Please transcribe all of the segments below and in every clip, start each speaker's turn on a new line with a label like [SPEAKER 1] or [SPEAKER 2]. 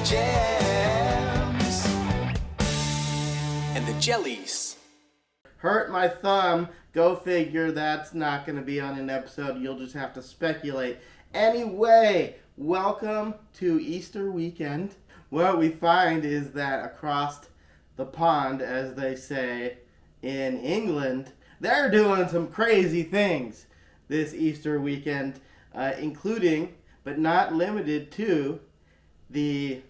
[SPEAKER 1] jams and the jellies.
[SPEAKER 2] Hurt my thumb. Go figure, that's not going to be on an episode. You'll just have to speculate. Anyway, welcome to Easter weekend. What we find is that across the pond, as they say in England, they're doing some crazy things this Easter weekend, including, but not limited to, the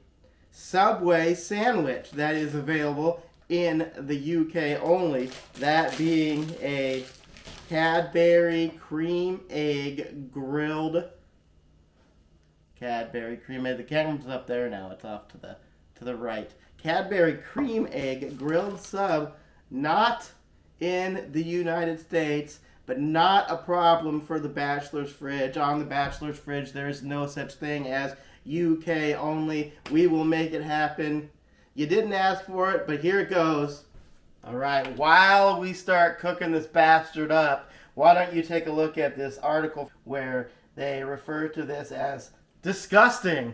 [SPEAKER 2] Subway sandwich that is available in the UK only, that being a Cadbury cream egg grilled Cadbury cream egg. The camera's up there now. It's off to the right. Cadbury cream egg grilled sub, not in the United States, but not a problem for the Bachelor's fridge. On the Bachelor's fridge, there is no such thing as UK only. We will make it happen. You didn't ask for it, but here it goes. All right, while we start cooking this bastard up, why don't you take a look at this article where they refer to this as disgusting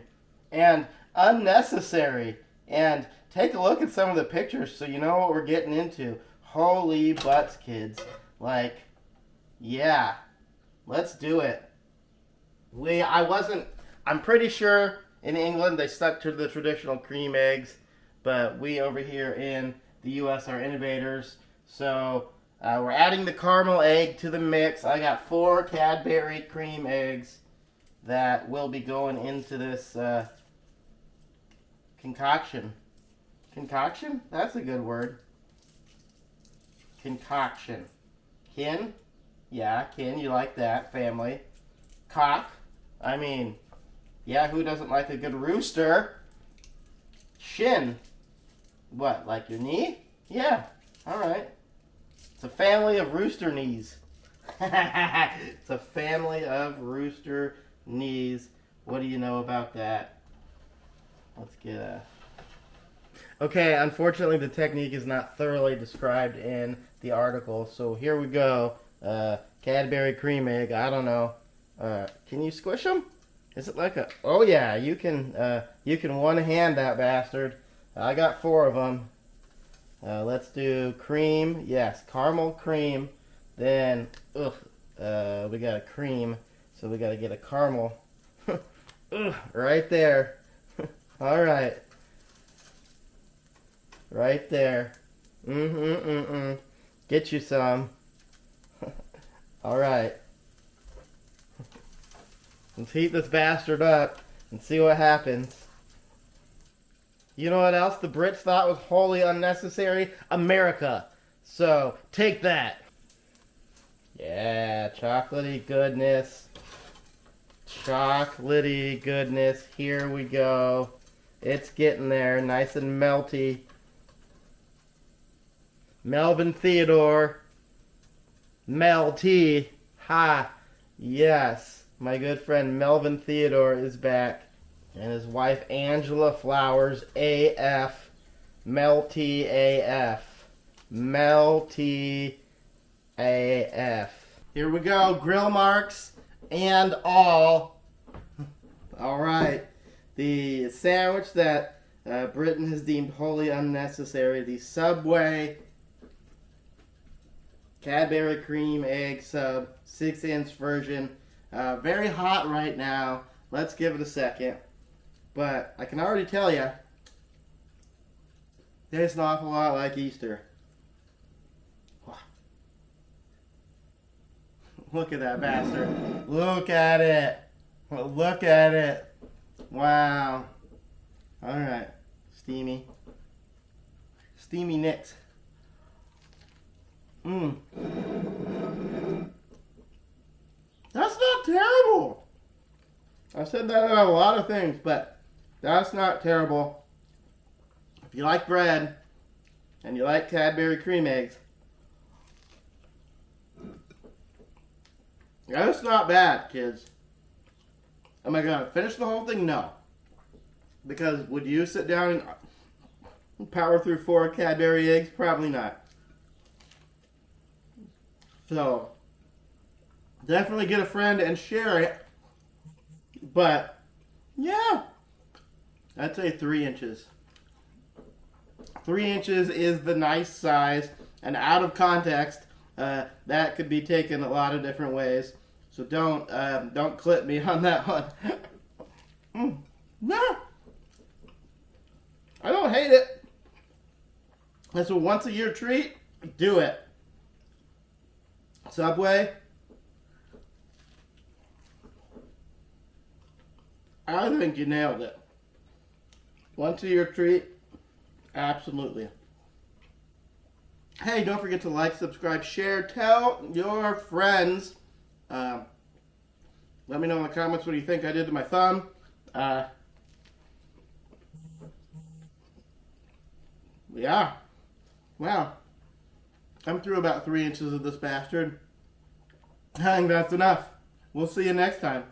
[SPEAKER 2] and unnecessary. And take a look at some of the pictures so you know what we're getting into. Holy butts, kids. Like, yeah, let's do it. I'm pretty sure in England they stuck to the traditional cream eggs, but we over here in the U.S. are innovators. So we're adding the caramel egg to the mix. I got 4 Cadbury cream eggs that will be going into this concoction. Concoction? That's a good word. Concoction. Kin? Yeah, kin, you like that. Family. Cock? I mean, yeah, who doesn't like a good rooster? Shin? What, like your knee? Yeah, alright. It's a family of rooster knees. It's a family of rooster knees. What do you know about that? Let's get a... Okay, unfortunately the technique is not thoroughly described in the article, so here we go. Cadbury cream egg, I don't know. Can you squish them? Is it like a... Oh yeah, you can one-hand that bastard. I got 4 of them. Let's do cream. Yes, caramel cream. Then, we got a cream, so we got to get a caramel. Right there. All right. Right there. Get you some. All right. Let's heat this bastard up and see what happens. You know what else the Brits thought was wholly unnecessary? America. So, take that. Yeah, chocolatey goodness. Chocolatey goodness. Here we go. It's getting there. Nice and melty. Melvin Theodore. Melty. Ha. Yes. My good friend Melvin Theodore is back. And his wife Angela Flowers AF. Melty AF. Melty AF. Here we go. Grill marks and all. Alright. The sandwich that Britain has deemed wholly unnecessary. The Subway Cadbury cream egg sub 6-inch version. Very hot right now. Let's give it a second. But I can already tell you, tastes an awful lot like Easter. Look at that bastard. Look at it. Look at it. Wow. Alright. Steamy. Steamy nicks. That's not terrible. I said that about a lot of things, but that's not terrible. If you like bread and you like Cadbury cream eggs, that's not bad, kids. Am I going to finish the whole thing? No. Because would you sit down and power through 4 Cadbury eggs? Probably not. So, definitely get a friend and share it. But, yeah. I'd say 3 inches. 3 inches is the nice size, and out of context, that could be taken a lot of different ways. So don't clip me on that one. No, I don't hate it. That's a once a year treat. Do it. Subway. I think you nailed it. Once a year treat. Absolutely. Hey, don't forget to like, subscribe, share, tell your friends. Let me know in the comments what you think I did to my thumb. Yeah. Wow. I'm through about 3 inches of this bastard. I think that's enough. We'll see you next time.